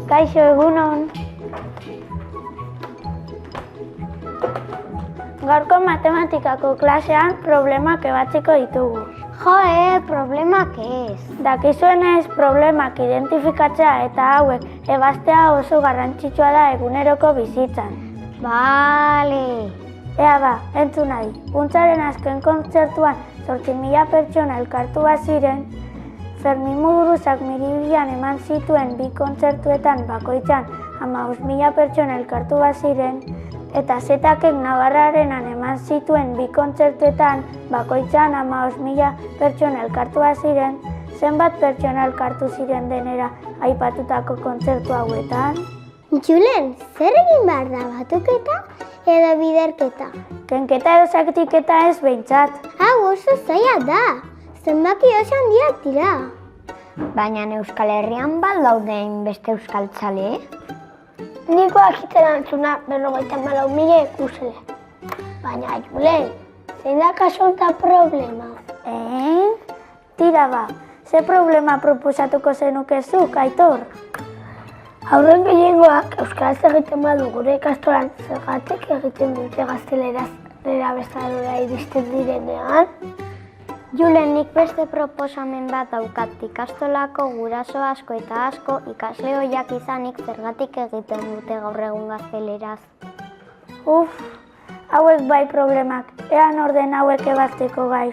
Kaixo, egunon. Gaurko matematikako klasean problemak ebatziko ditugu. Problemak ez. Dakizuenez, problemak identifikatzea eta hauek ebaztea oso garrantzitsua da eguneroko bizitzan. Bale. Ea ba, entzun nahi. Puntzaren azken kontzertuan 8.000 pertsona elkartu baziren, Fermin Muguruzak Miribian eman zituen 2 kontzertuetan bakoitzan 15.000 pertsona elkartu baziren, eta Zetakek Navarrarenan eman zituen 2 kontzertuetan bakoitzan 15.000 pertsona elkartu baziren, zenbat pertsona elkartu ziren denera aipatutako kontzertu hauetan? Julen, zer egin behar da, batuketa edo biderketa? Kenketa edo zatiketa ez behintzat. Hau oso zaila da, zenbaki oso handiak dira. Baina Euskal Herrian badaude beste euskaltzale? Niko akiten antzuna 54.000 ikusle. Baina, Julen, zein da kasulta problema? Tira ba, ze problema proposatuko zenukizuk, Aitor? Haurren gehiengoak euskaraz egiten badu gure ikastolan zergatik egiten dute gazteleraz nerabezaroa iristen direnean? Julen, nik beste proposamen bat daukat, ikastolako guraso asko eta asko ikasle ohiak izanik zergatik egiten dute gaur egun gazteleraz. Hauek bai problemak, ean orden hauek ebazteko gai.